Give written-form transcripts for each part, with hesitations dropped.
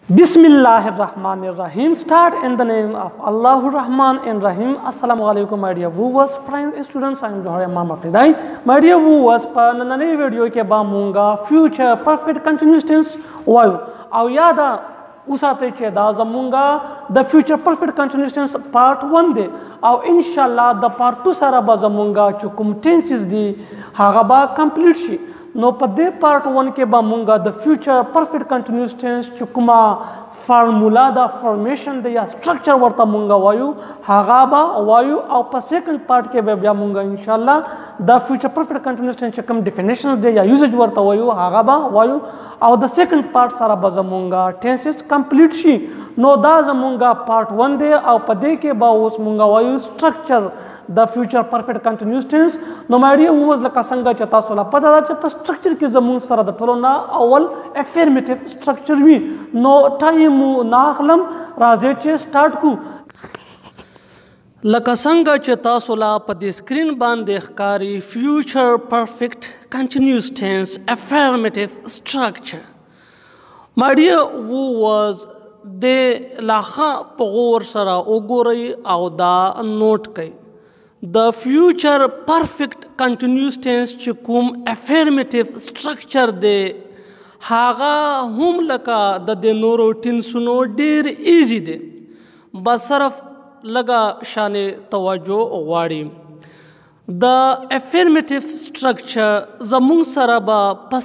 Bismillahirrahmanirrahim. Start in the name of Allah Rahman and Rahim. Assalamu alaikum, my dear viewers, friends, students. I am Johar Imam Afridai. My dear viewers, नए वीडियो के बाद मूंगा future perfect continuous tense वायु और याद उसाते चेदा जमूंगा the future perfect continuous tense part 1 दे और इंशाल्लाह the part 2 सारा बाजमूंगा चुकुम tenses दी हागबा complete शी नो पदे पार्ट 1 के बा मूंगा द फ्यूचर परफेक्ट कंटिन्यूस टेंस चुकुमा फार्मूला द फॉर्मेशन दे या स्ट्रक्चर वर्ता मूंगा वायु हागाबा वायु और पर सेकंड पार्ट के बा मूंगा इंशाल्लाह द फ्यूचर परफेक्ट कंटिन्यूस टेंस चुकुम डेफिनेशंस दे या यूजेज वर्ता वायु हागाबा वायु और द सेकंड पार्ट सारा बजमूंगा टेंसेस कंप्लीट शी नो दा जमूंगा पार्ट 1 दे और पदे के बा उस मूंगा वायु structure the future perfect continuous tense no matter who was laka sanga chata sola pada da chapa structure ke zamun sara da tolona awal affirmative structure wi no time na khlam raze che start ku laka sanga chata sola padi screen bande khari future perfect continuous tense affirmative structure my dear who was de laha pogor sara ogori au da note kai The future perfect continuous tense chukum affirmative structure de haga hum laka the noro tin suno dear easy de basaraf laga shane tawajo wadi the affirmative structure zamung saraba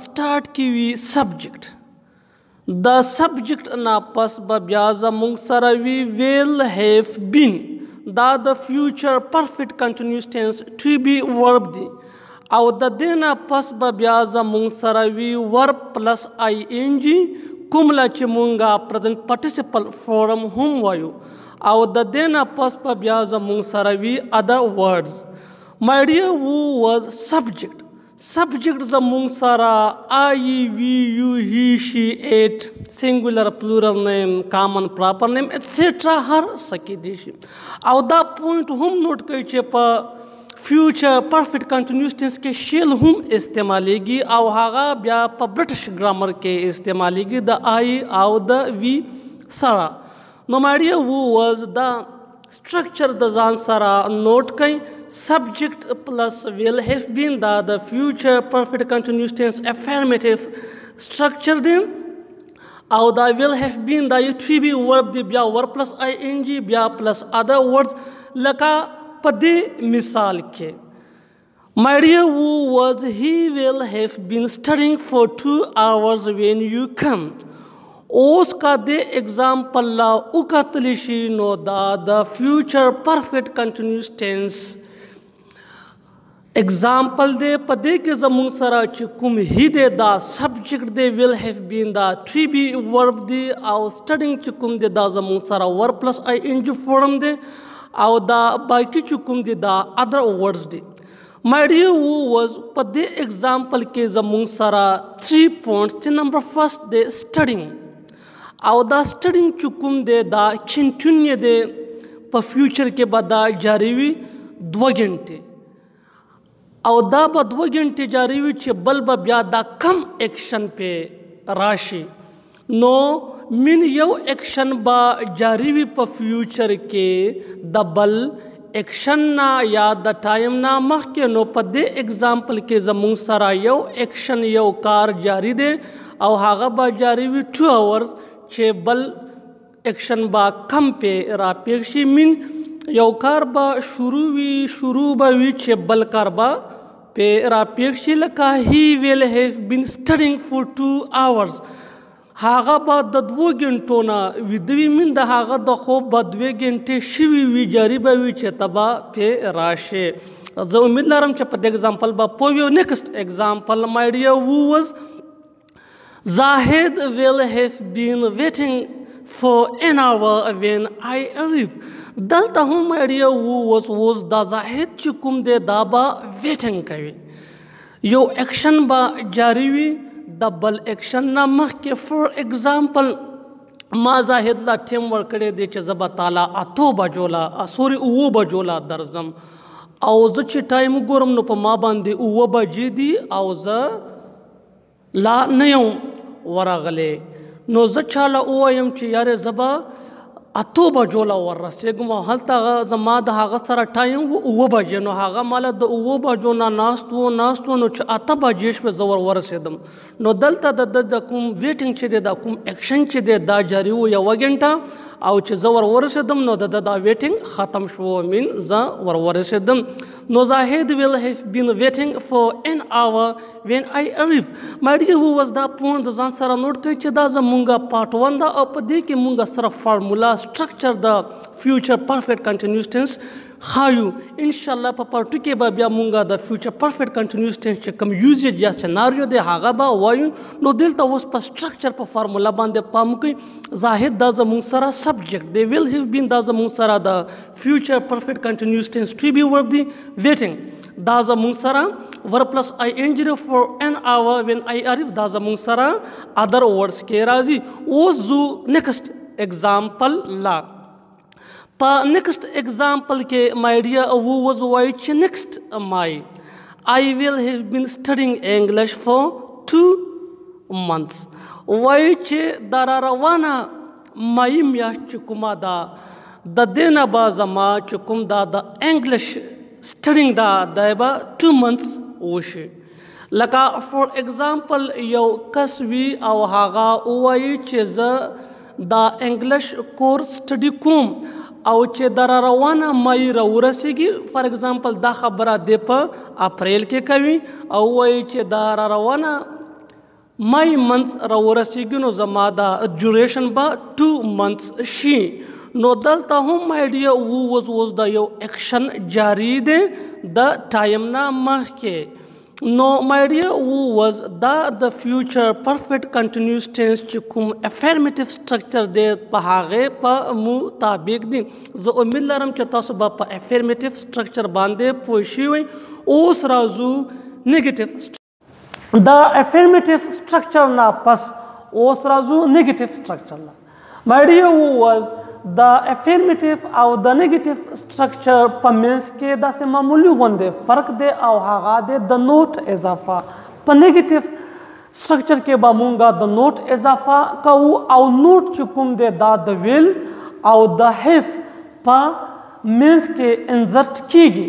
start kiwi subject the subject na pas babya zamung sarawi will have been that the future perfect continuous tense to be verb di aw the dena pas babyaza mung sarawi verb plus ing kumla chimunga present participle form hum wayu aw the dena pas babyaza mung sarawi other words my dear who was subject zamung sara I we you he she it singular plural name common proper name etc har sakidishi aw da point hum note kai che pa future perfect continuous tense ke shell hum istemalegi aw haga bya pa British grammar ke istemalegi the I aw the we sara no matter who was the structure the ansara note kai subject plus will have been the future perfect continuous tense affirmative structure them or the will have been the to be verb the bya verb plus ing bya plus other words laka pade misal ke my dear who was he will have been studying for 2 hours when you come उसका दे example ला उकतलिशी नो द future perfect continuous tense example दे पदे के जमुंग सरा चुकुम ही दे द सब्जेक्ट दे विल हैव बीन द टू बी वर्ब दे आउ स्टडिंग चुकुम दे द जमुंग सरा वर्ब प्लस ing फॉर्म दे आउ द बाकी चुकुम दे द अदर वर्ड्स दे my dear who was पदे एग्जाम्पल के जमुंग सरा 3 points नंबर फर्स्ट दे स्टडिंग और द स्टडिंग चुकुम दे द चिंटुन्य दे प फ्यूचर के बाद जारीवी 2 घंटे और द 2 घंटे जारीवी चे बल ब्या द कम एक्शन पे राशि नो मिन यो एक्शन बा जारीवी प फ्यूचर के द बल एक्शन ना या द टाइम ना मख के नो पदे एग्जाम्पल के जमुंग सरा यो एक्शन यो कार जारी दे और हागा बा जारीवी 2 hours चे बल एक्शन बा कम पे रापेक्षी मिन यौकार बा शुरू बा वी चे बल कार बा पे रापेक्षी लका he will have been studying for 2 hours हागा बा 2 घंटों ना विदवी मिन द हागा द खो बा 2 घंटे शिवी वी जारी बा वी चे तबा पे राशे जो उम्मीद लारम चे पद एग्जांपल बा पोवियो next example my dear who was Zahid will have been waiting for an hour when I arrived. Dalta hum my dear who was the Zahid chukum de daba waiting kawi. Yo action ba jariwi double action na mak for example ma Zahid la team work de che zaba tala ato bajola sorry uwo bajola darzam aw zachi time gorum no pa ma bande uwo bajidi aw za لا نيوم ورغلي نو زه چاله ووایم چې یارې زه به 8 بجو لا ورسېږم او هلته زما د هغه سره ټایم و 9 بجې نو هغه ماله د 9 بجو نه ناست و نو چې 8 بجې شوې زه ورسېدم نو دلته د کوم ویټینګ چې دی دا کوم ایکشن چې دی دا جاري و 1 غنټه او چې زه ورسېدم نو د ویټینګ ختم شو مین زه ورسېدم نو Zahid will have been waiting for an hour when I arrived. My dear who was دا پوینټ د ځان سره نوٹ کړئ چې دا زمونږه پارټ 1 دا او په دې کې مونږ سره فارمولا سټرکچر د فیوچر پرفیکټ کنټینیوس ټینس خایو ان شاء الله په پارت 2 کې به بیا مونږه د فیوچر پرفیکټ کنټینیوس ټینس چې کوم یوزیج یا سیناریو دی هغه به وایو نو دلته اوس په سټرکچر په فارمولا باندې پام وکړئ Zahid دا زمونږ سره سبجیکټ دی will have been دا زمونږ سره د فیوچر پرفیکټ کنټینیوس ټینس to be verb دی waiting دا زمونږ سره verb plus ing for an hour when I arrive دا زمونږ سره other words کې راځي اوس زو next example لا په next example کې my dear who was white next my I will have been studying English for 2 months white دا روانه مای میاشت کومه دا د دینه با زما چې کوم دا د انګلیش studying دا به 2 months وشي لکه for example یو کس وی او هغه وایي چې زه دا انګلیش کورس سټډي کوم او چې در روانه مای راورسیږي فار ایگزامپل دا خبره دی په اپریل کې کوي او وایي چې دا روانه مای منث راورسیږي نو زما دا ډیوریشن به 2 months شي نو دلته هم مای ډیر ووز دا یو ایکشن جاری دی د ټایم نه مخکې نو مای ډیر ووز دا د فیوچر پرفیکټ کنټینیوس ټینس چې کوم افرمیټیو سټرکچر دی په هغه په مطابق دی زه امید لرم چې تاسو به په افرمیټیو سټرکچر باندې پوه شئ اوس راځو نیگیټیو دا افرمیټیو سټرکچر نه پس اوس راځو نیگیټیو سټرکچر نه مای ډیر ووز دا افرمیټیو او د نیگیټیو سټرکچر په منځ کې داسې معمولی غوندې فرق دی او هغه دی د نوٹ اضافه په نیگیټیو سټرکچر کې به مونږه د نوٹ اضافه کوو او نوٹ چې کوم دی دا د ویل او د هیف په منځ کې انزرټ کیږي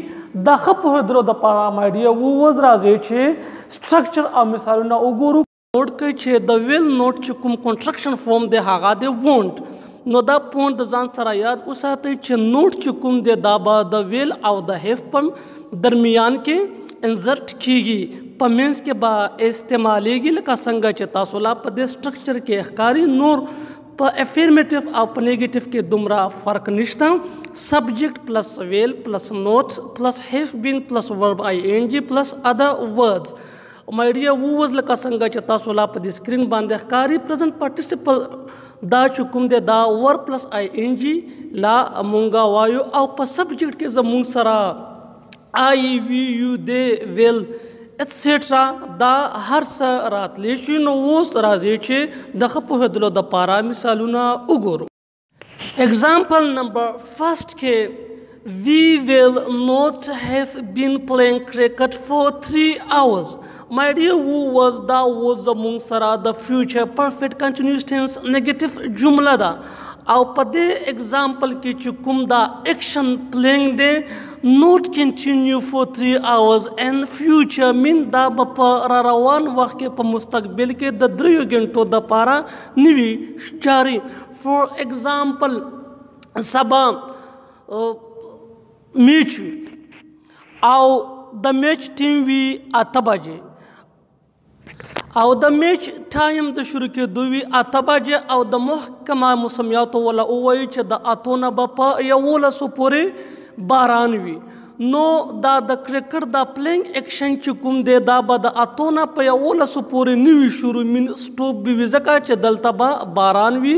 د ښه پوهېدلو دپاره مای ډیر ووز راځي چې سټرکچر او مثالونه وګورو نوٹ کوي چې د ویل نوٹ چې کوم کنسټرکشن فارم دی هغه دی وونټ نو دا پوینټ د ځان سره یاد وساتئ چې نوٹ چې کوم دی دا به د ویل او د هیف په درمیان کې انزرټ کیږي په منځ کې به استعمالیږي لکه څنګه چې تاسو لا په دې سټرکچر کې ښکاري نور په افرمیټیو او په نیگیټیو کې دومره فرق نشته سبجیکټ پلس ویل پلس نوٹ پلس هیف بین پلس ورب ing پلس ادر ورډز مای ډیر ووز لکه څنګه چې تاسو لا په دې سکرین باندې ښکاري پرزنټ پارټیسیپل دا چې کوم دی دا ور پلس ing لا مونږه وایو او په سبجیکټ کې زمونږ سره I we you they will etc دا هر څه راتلی شي نو اوس راځي چې د ښه پوهېدلو دپاره مثالونه وګورو example number first کې we will not have been playing cricket for 3 hours my dear who was دا was زمونږ سره د future perfect continuous tense negative جمله ده او په دې example کې چې کوم دا action playing دی not continue for 3 hours and future mean دا به په روان وخت کې په مستقبل کې د 3 غنټو دپاره نوي جاري for example سبا میچ وي او د میچ ټیم وي 8 بجې او د میچ ټایم د شروع کېدو وي 8 بجې او د محکمه موسمیاتو ولا ووایي چې د 8 نه به په 11 پورې باران وي نو دا د کرکټ دا پلینګ ایکشن چې کوم دی دا به د 8 نه په 11 پورې نوي شروع من سټوپ به وي ځکه چې دلته به باران وي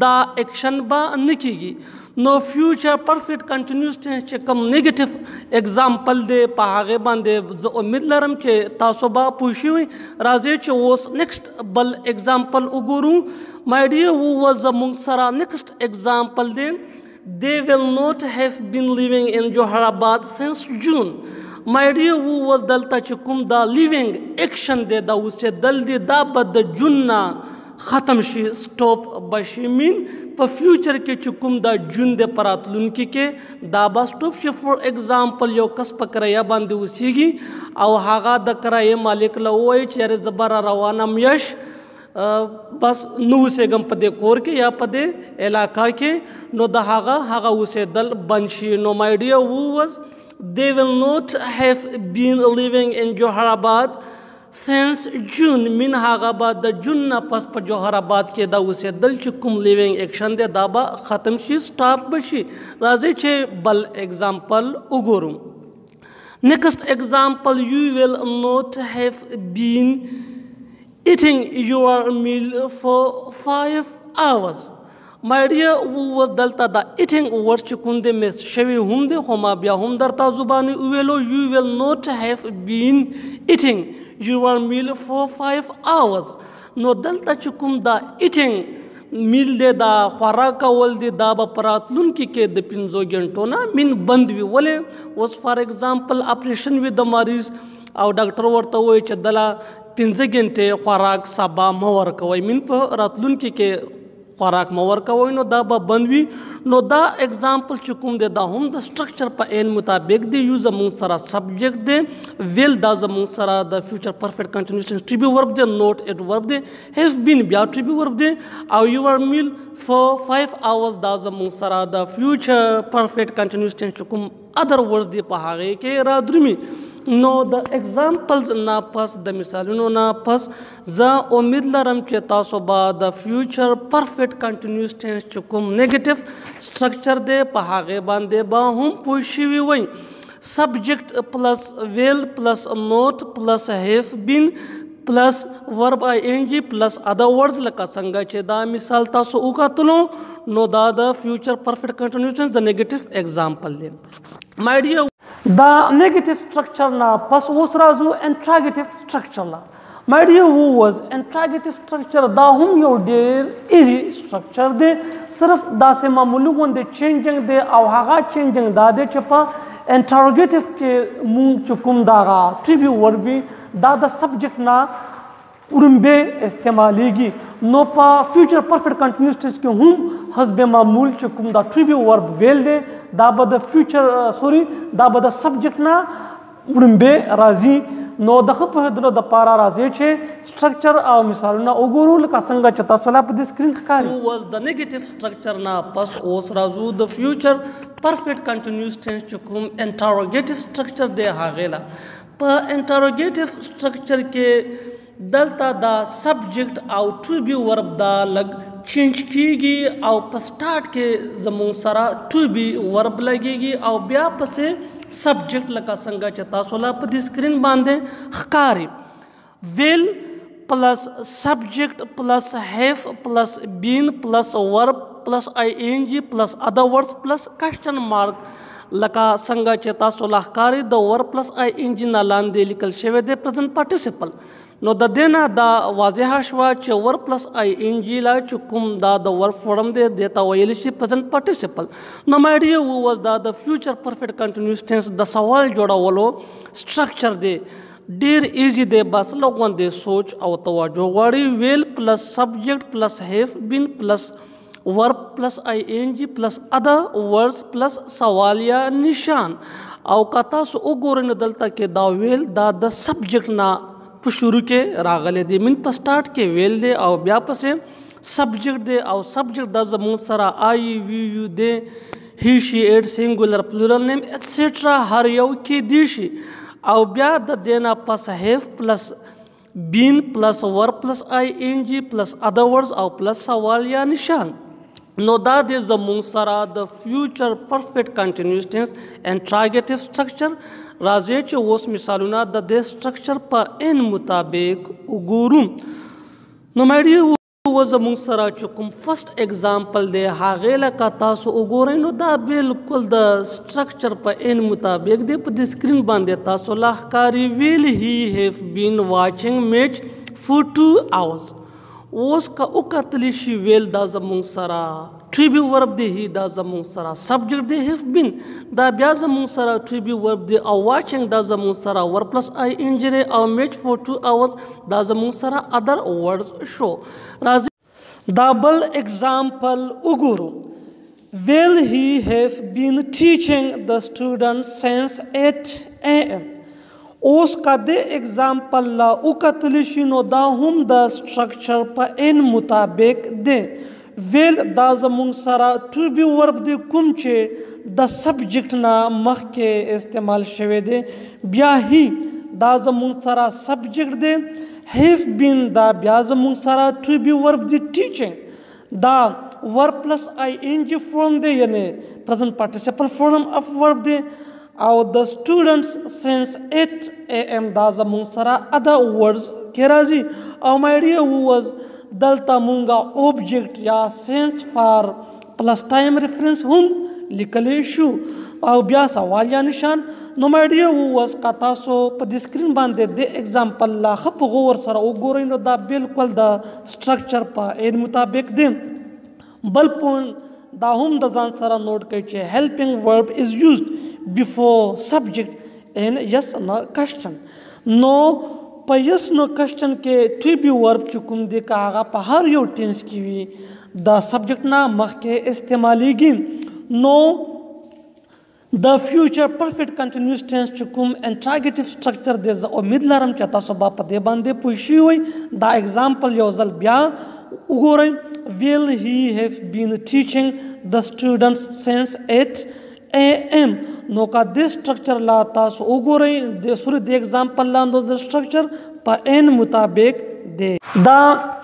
دا ایکشن به نه کیږي نو فیوچر پرفیکټ کنټینیوس ټینس چې کوم نیگیټیو اگزامپل دی په هغې باندې زه امید لرم چې تاسو به پوه شوئ راځئ چې اوس نیکسټ بل اگزامپل وګورو مای ډیر ووز زموږ سره نیکسټ اگزامپل دی they will not have been living in Johorabad since June my dear ووز دلته چې کوم دا لیوینګ ایکشن دی دا اوسېدل دی دا به د جون نه ख़त्म she stop बशी मीन पर फ्यूचर के चुकुम दा जुन दे परात लुनकी के दाबा स्टॉप शी फॉर एग्जाम्पल यो कस पकरया बांधे उसीगी और हागा दकरा ये मालिक लवोई चेरे जबरा रवाना यश बस नु से गम पदे कोर के या पदे इलाका के नो दहागा हागा उसे दल बनशी नो my dear who was they will not have been living in Johorabad since June min haga बाद द जून ना पस पर जोहराबाद के दा उसे दल चुकुम लिविंग एक्शन दे दाबा ख़त्म शी स्टॉप बशी राजे चे बल एग्जाम्पल उगोरुम next example you will not have been eating your meal for 5 hours my dear who was dalta da eating word chukunde mes shevi humde homa bia hum darta zubani uwelo you will not have been eating your meal for 5 hours no dalta chukum da eating meal de da kharaka wal de da ba paratlun ki ke de pinzo gentona min bandwi wale was for example operation with the maris au doctor warta woy chadala pinze gente kharak saba mawar kawai min pa ratlun ki ke खुराक मवर का वही नो दा बंदवी नो दा एग्जाम्पल चुकुम दे दा हम द स्ट्रक्चर पर एन मुताबिक दे यूज अमंग सरा सब्जेक्ट दे विल दा अमंग सरा द फ्यूचर परफेक्ट कंटिन्यूस ट्रिब्यू वर्ब दे नोट एट वर्ब दे हैव बीन ब्या ट्रिब्यू वर्ब दे आउ यूर मील फॉर 5 hours दा अमंग सरा द फ्यूचर परफेक्ट कंटिन्यूस टेंस चुकुम अदर वर्ड्स दे पहागे के राद्रुमी no the examples na pas the misalino na pas za umid laram cheta soba the future perfect continuous tense chukum negative structure de pahage bande ba hum pushiwi wai subject plus will plus not plus have been plus verb ing plus other words laka sanga che da misal taso ukatulo no da the future perfect continuous tense the negative example de my dear the negative structure na pas usrazu interrogative structure la my dear who was interrogative structure da hum your dear easy structure de sirf da se mamulu wonde changing de aw haga changing da de chapa interrogative ke mung chukum da ga tribute verb da the subject na urumbe istemaligi no pa future perfect continuous tense ke hum hasbe mamul chukum da tribute verb well de da ba the future da ba the subject na urumbe razi no da khap hadro da para razi che structure aw misal na ogurul ka sanga chata sala pa screen khari was the negative structure na pas os razu the future perfect continuous tense chukum interrogative structure de hagela pa interrogative structure ke dalta da subject aw to be verb da lag change कीगी और स्टार्ट के जमून सरा to be verb लगेगी और ब्या पसे सब्जेक्ट लगा संगा चता सोला पर स्क्रीन बांधे हकारी will plus subject plus have plus been plus verb plus ing plus other words plus question mark लका संगा चेता सोला हकारी द वर्ब प्लस ing नालान दे लिकल शेवे दे present participle no da dena da waziha shwa che verb plus ing la chukum da the verb form de deta waylishi present participle no my dear who was the future perfect continuous tense the sawal joda walo structure de dear easy de bas logon de soch aw tawajo wari will plus subject plus have been plus verb plus ing plus other words plus sawaliya nishan aw kata so ugorin dalta ke da will da the subject na शुरू के रागले दे मिन पर स्टार्ट के well they और ब्या पसे subject they और सब्जेक्ट द जमून सरा आई वी यू दे he she it singular plural name et cetera हर यौ की दिशी और ब्या द देना पस have plus been plus verb plus ing plus other words और प्लस सवाल या निशान no da de zamung sara the future perfect continuous tense interrogative structure raje che wos misaluna da de structure pa en mutabik ugurum no mari was zamung sara chukum first example de hagela ka tasu ugore no da bilkul the structure pa en mutabik de pa screen bande tasu lahkari will he have been watching match for 2 hours ओस का उकतलिशी वेल दा जमून सरा ट्रिब्यू verb दे ही दा जमून सरा सब्जेक्ट दे हैव बीन दा ब्या जमून सरा ट्रिब्यू वर्ब दे आ वाचिंग दा जमून सरा वर्ब प्लस ing रे आ मैच फॉर 2 hours दा जमून सरा other words show Double example Uguru. Will he have been teaching the students since 8 a.m.? Os kade example la ukatlishino da hum da structure pa en mutabik de. Will da zamung sara to be verb de kumche the subject na makhke istemal shwe de. Bya hi da zamung sara subject de. Have been da bya zamung sara to be verb de teaching. Da verb plus ing form de yani present participle form of verb de. The students since 8 a.m. da zamung sara other words kerazi. My dear who was dalta munga object ya since for plus time reference hum likale shu. Bya sawalya nishan. No my dear who was kataso pa screen bande de example la khap gowar sara ugorino da bilkul da structure pa en mutabik de. Balpon da hum da zan sara note kaiche helping verb is used before subject in yes no question. No pa yes no question ke to be verb chukum de ka aga pa har yo tense ki vi the subject na mak ke istemali gi. No the future perfect continuous tense chukum interrogative structure de za umid laram chata so ba pa de bande pushi hoy the example yo zal bya ugorai. Will he have been teaching the students since 8 a.m.? No ka this structure la ta so ugorai de suri de example la no the structure pa en mutabik de. The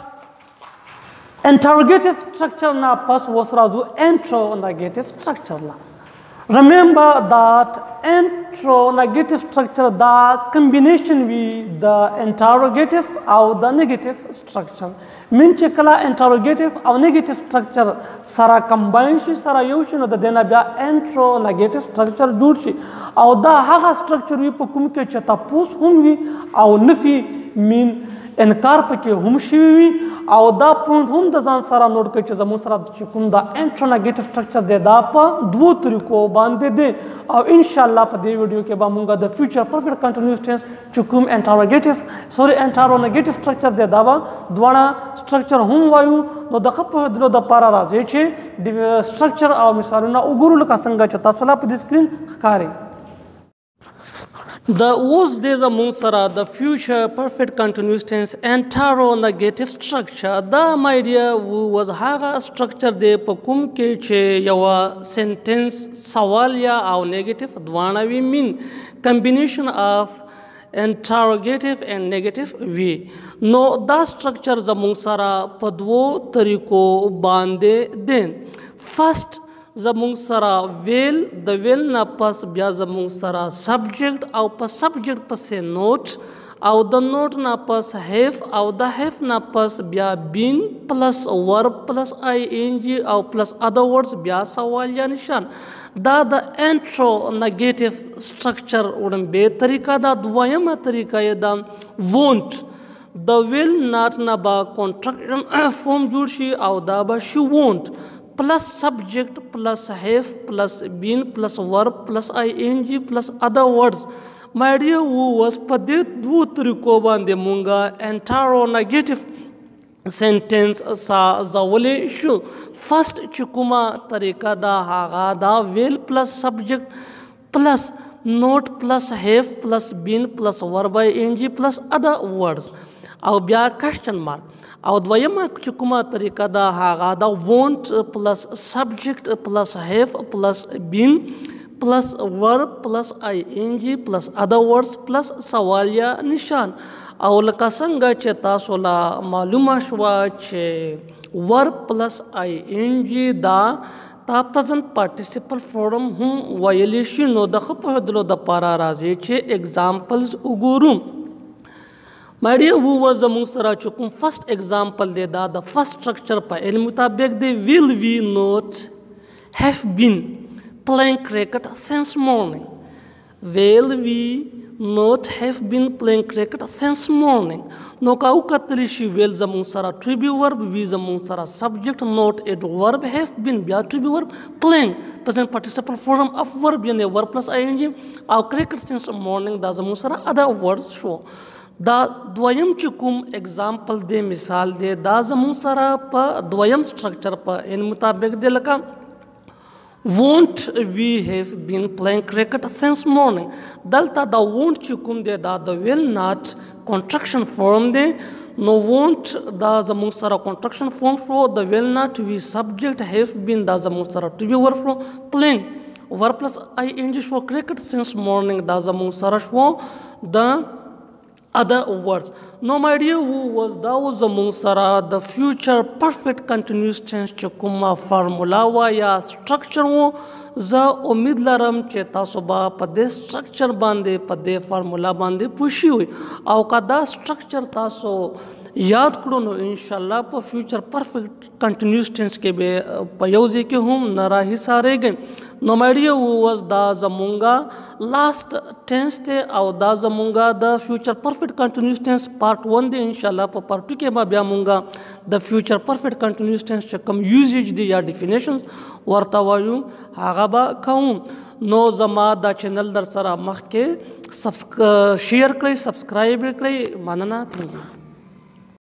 interrogative structure na pas was razu interrogative structure la. Remember that interrogative structure the combination with the interrogative or the negative structure. Min chekala interrogative or negative structure sara combine shi sara yoshi no da dena bya interrogative structure jud shi. Aw da haga structure wi pukum ke chata pus hum wi aw nafi min inkar pa ke hum shi wi. Aw da point hum da zan sara note ke chaza sara chukum da interrogative structure de da pa dwo tariko bande de. Aw inshallah pa de video ke ba munga the future perfect continuous tense chukum interrogative structure de da ba dwana structure hum vayu no da khap dilo da para raze che structure aw misaluna ugurul ka sanga chata sala pa screen khari. The was there among sara the future perfect continuous tense interrogative structure. The my dear was haga structure de pakum ke che yawa sentence sawalya or negative dwana we mean combination of interrogative and negative v. No the structure zamung sara padwo tariko bande den. First zamung sara will the will na pas bya zamung sara subject au pas subject pas se note au the note na pas have au the have na pas bya been plus verb plus ing au plus other words bya sawalya nishan. Da the interrogative structure udam be tarika da dwayama tarika ya da won't. The will not na ba contraction form jud shi au da ba she won't. Plus subject plus have plus been plus verb plus ing plus other words. My dear who was padet dwu tariko bande munga interrogative sentence sa zawale issue. First chukuma tarika da haga da will plus subject plus note plus have plus been plus verb ing plus other words. Aw bya question mark. Aw dwayama chukuma tarika da haga da won't plus subject plus have plus been plus verb plus ing plus other words plus sawalya nishan. Aw lakasanga cheta sola maluma shwa che verb plus ing da ta present participle form hum violation no da khapdlo da para raze che examples ugurum. My dear who was the Musara Chukum first example de da the first structure pa el mutabek de will we not have been playing cricket since morning. Will we not have been playing cricket since morning. No ka ukatlishi will the Musara to be verb we the Musara subject not it verb have been be to be verb playing present participle form of verb yane verb plus ing our cricket since morning da the Musara other words show. دا دویم چې کوم اگزامپل دی مثال دی دا زموږ سره په دویم سټرکچر په ان مطابق دی لکه won't we have been playing cricket since morning دلته دا won't چې کوم دی دا د will not contraction form دی نو won't دا زموږ سره contraction form شو د will not we subject have been دا زموږ سره to be verb شو playing verb plus ing for cricket since morning دا زموږ سره شو د other words. No, my dear, who was that زموږ سره د future perfect continuous tense چې کومه فارمولا وا یا structure وو زه امید لرم چې تاسو به په دې structure باندې په دې فارمولا باندې پوه شوي او که دا structure تاسو یاد کړو نو انشاءالله په فیوچر پرفیکٹ کنټینیوس ټینس کې به په یو ځای کې هم نه راحصارېږي نو my dear was دا زمونږه لاست ټینس دی او دا زمونږه د فیوچر پرفیکٹ کنټینیوس ټینس پارت 1 دی انشاءالله په پارت 2 کې به بیا مونږه د فیوچر پرفیکٹ کنټینیوس ټینس چې کوم یوزیج دی یا ډیفینیشنز ورته وایو هغه به کوم نو زما دا چینل در سره مخکې شیر کړئ سبسکرایب کړئ مننه